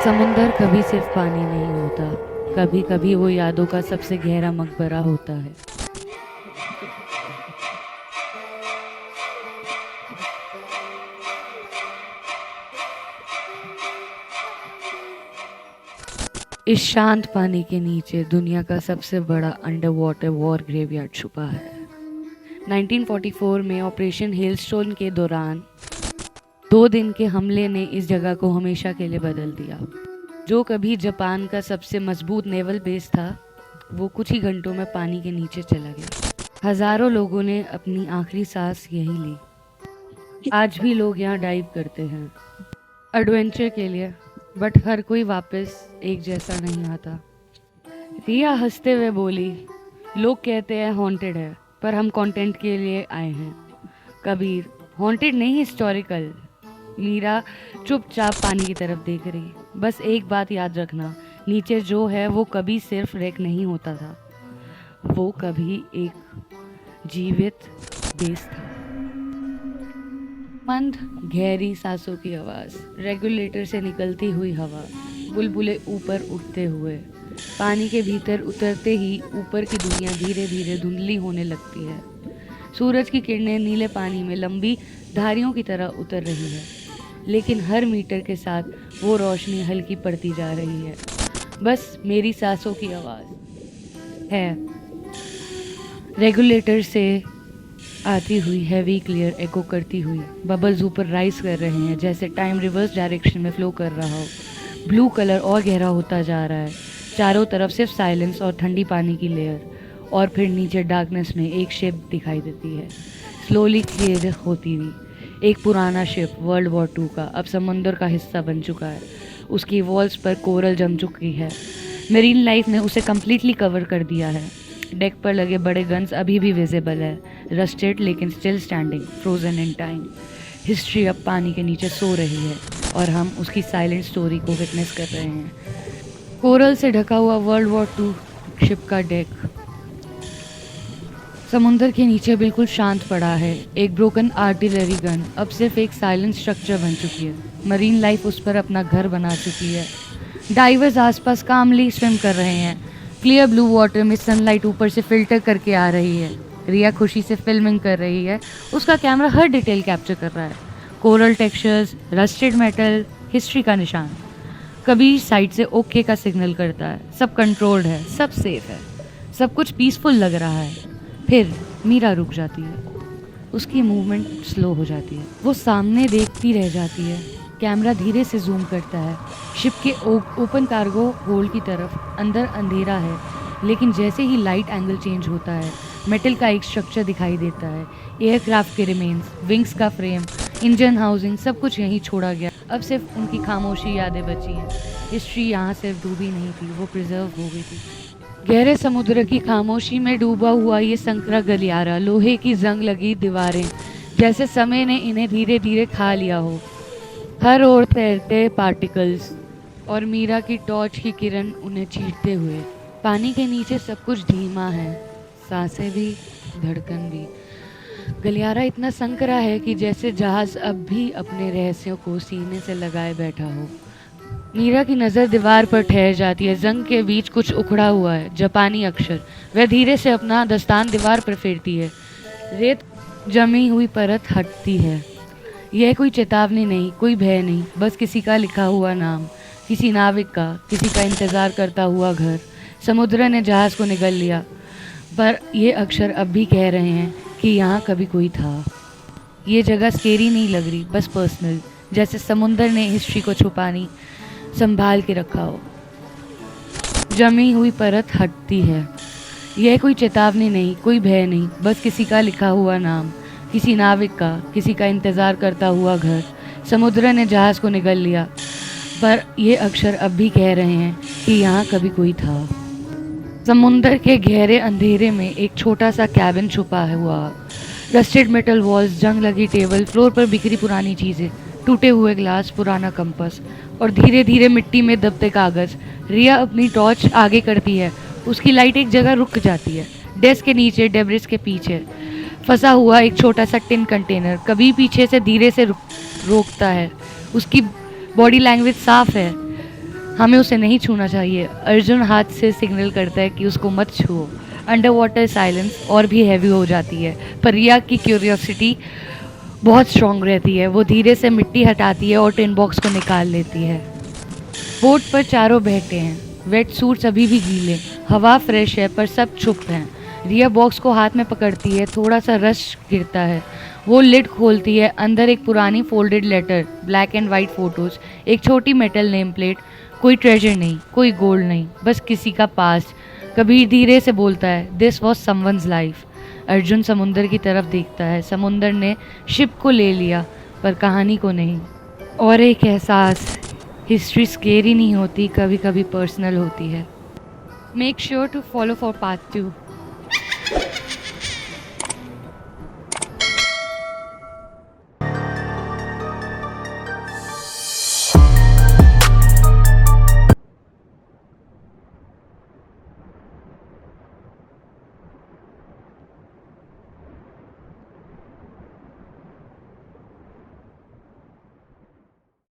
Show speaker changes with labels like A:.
A: समुंदर कभी सिर्फ पानी नहीं होता, कभी कभी वो यादों का सबसे गहरा मकबरा होता है। इस शांत पानी के नीचे दुनिया का सबसे बड़ा अंडर वाटर वॉर ग्रेवयार्ड छुपा है। 1944 में ऑपरेशन हेलस्टोन के दौरान 2 दिन के हमले ने इस जगह को हमेशा के लिए बदल दिया। जो कभी जापान का सबसे मजबूत नेवल बेस था, वो कुछ ही घंटों में पानी के नीचे चला गया। हजारों लोगों ने अपनी आखिरी सांस यहीं ली। आज भी लोग यहाँ डाइव करते हैं एडवेंचर के लिए, बट हर कोई वापस एक जैसा नहीं आता। रिया हंसते हुए बोली, लोग कहते हैं हॉन्टेड है, पर हम कंटेंट के लिए आए हैं। कबीर, हॉन्टेड नहीं, हिस्टोरिकल। मीरा चुपचाप पानी की तरफ देख रही। बस एक बात याद रखना, नीचे जो है वो कभी सिर्फ रेक नहीं होता था, वो कभी एक जीवित बेस था। मंद गहरी सांसों की आवाज, रेगुलेटर से निकलती हुई हवा, बुलबुले ऊपर उठते हुए। पानी के भीतर उतरते ही ऊपर की दुनिया धीरे धीरे धुंधली होने लगती है। सूरज की किरणें नीले पानी में लंबी धारियों की तरह उतर रही है, लेकिन हर मीटर के साथ वो रोशनी हल्की पड़ती जा रही है। बस मेरी सांसों की आवाज है। रेगुलेटर से आती हुई हैवी क्लियर एको करती हुई बबल्स ऊपर राइज कर रहे हैं, जैसे टाइम रिवर्स डायरेक्शन में फ्लो कर रहा हो। ब्लू कलर और गहरा होता जा रहा है। चारों तरफ सिर्फ साइलेंस और ठंडी पानी की लेयर, और फिर नीचे डार्कनेस में एक शिप दिखाई देती है, स्लोली क्लियर होती हुई। एक पुराना शिप, वर्ल्ड वॉर 2 का, अब समुंदर का हिस्सा बन चुका है। उसकी वॉल्स पर कोरल जम चुकी है। मेरीन लाइफ ने उसे कम्प्लीटली कवर कर दिया है। डेक पर लगे बड़े गन्स अभी भी विजिबल है, रस्टेड लेकिन still standing, frozen in time. History अब पानी के नीचे सो रही है और हम उसकी साइलेंट स्टोरी को विटनेस कर रहे हैं। कोरल से ढका हुआ वर्ल्ड वॉर 2 शिप का डेक समुंदर के नीचे बिल्कुल शांत पड़ा है। एक ब्रोकन आर्टिलरी गन अब सिर्फ एक साइलेंट स्ट्रक्चर बन चुकी है। मरीन लाइफ उस पर अपना घर बना चुकी है। डाइवर्स आसपास कामली स्विम कर रहे हैं। क्लियर ब्लू वाटर में सनलाइट ऊपर से फिल्टर करके आ रही है। रिया खुशी से फिल्मिंग कर रही है। उसका कैमरा हर डिटेल कैप्चर कर रहा है। Coral textures, rusted metal, history का निशान। कबीर साइड से ओके का सिग्नल करता है। सब कंट्रोल्ड है, सब सेफ है, सब कुछ पीसफुल लग रहा है। फिर मीरा रुक जाती है। उसकी मूवमेंट स्लो हो जाती है। वो सामने देखती रह जाती है। कैमरा धीरे से जूम करता है शिप के ओपन कार्गो होल्ड की तरफ। अंदर अंधेरा है, लेकिन जैसे ही लाइट एंगल चेंज होता है, मेटल का एक स्ट्रक्चर दिखाई देता है। एयरक्राफ्ट के रिमेन्स, विंग्स का फ्रेम, इंजन हाउसिंग, सब कुछ यहीं छोड़ा गया। अब सिर्फ उनकी खामोशी यादें बची हैं। हिस्ट्री यहाँ सिर्फ डूबी नहीं थी, वो प्रिजर्व हो गई थी। गहरे समुद्र की खामोशी में डूबा हुआ ये संकरा गलियारा, लोहे की जंग लगी दीवारें, जैसे समय ने इन्हें धीरे धीरे खा लिया हो। हर ओर तैरते पार्टिकल्स और मीरा की टॉर्च की किरण उन्हें चीरते हुए। पानी के नीचे सब कुछ धीमा है, सांसें भी, धड़कन भी। गलियारा इतना संकरा है कि जैसे जहाज अब भी अपने रहस्यों को सीने से लगाए बैठा हो। मीरा की नज़र दीवार पर ठहर जाती है। जंग के बीच कुछ उखड़ा हुआ है, जापानी अक्षर। वह धीरे से अपना दस्तान दीवार पर फेरती है। रेत जमी हुई परत हटती है। यह कोई चेतावनी नहीं, कोई भय नहीं, बस किसी का लिखा हुआ नाम, किसी नाविक का, किसी का इंतज़ार करता हुआ घर। समुद्र ने जहाज़ को निगल लिया, पर ये अक्षर अब भी कह रहे हैं कि यहाँ कभी कोई था। ये जगह स्केरी नहीं लग रही, बस पर्सनल, जैसे समुंदर ने हिस्ट्री को छुपानी संभाल के रखा हो। जमी हुई परत हटती है। यह कोई चेतावनी नहीं, कोई भय नहीं, बस किसी का लिखा हुआ नाम, किसी नाविक का, किसी का इंतज़ार करता हुआ घर। समुद्र ने जहाज़ को निगल लिया, पर ये अक्षर अब भी कह रहे हैं कि यहाँ कभी कोई था। समुंदर के गहरे अंधेरे में एक छोटा सा कैबिन छुपा हुआ। रस्टेड मेटल वॉल्स, जंग लगी टेबल, फ्लोर पर बिखरी पुरानी चीज़ें, टूटे हुए ग्लास, पुराना कंपास और धीरे धीरे मिट्टी में दबते कागज। रिया अपनी टॉर्च आगे करती है। उसकी लाइट एक जगह रुक जाती है। डेस्क के नीचे, डेब्रिस के पीछे फंसा हुआ एक छोटा सा टिन कंटेनर कभी पीछे से धीरे से रोकता है। उसकी बॉडी लैंग्वेज साफ है। हमें उसे नहीं छूना चाहिए। अर्जुन हाथ से सिग्नल करता है कि उसको मत छुओ। अंडर वाटर साइलेंस और भी हैवी हो जाती है, पर रिया की क्यूरियोसिटी बहुत स्ट्रांग रहती है। वो धीरे से मिट्टी हटाती है और टिन बॉक्स को निकाल लेती है। बोट पर चारों बैठे हैं, वेट सूट्स अभी भी गीले, हवा फ्रेश है पर सब चुप हैं। रिया बॉक्स को हाथ में पकड़ती है, थोड़ा सा रश गिरता है। वो लिड खोलती है, अंदर एक पुरानी folded letter, black and white photos, एक छोटी मेटल नेम प्लेट। कोई ट्रेजर नहीं, कोई गोल्ड नहीं, बस किसी का पास्ट। कबीर धीरे से बोलता है, this was someone's life. Arjun समुंदर की तरफ देखता है। समुंदर ने शिप को ले लिया, पर कहानी को नहीं। और एक एहसास, हिस्ट्री स्केरी नहीं होती, कभी कभी पर्सनल होती है। Make sure to follow for part 2।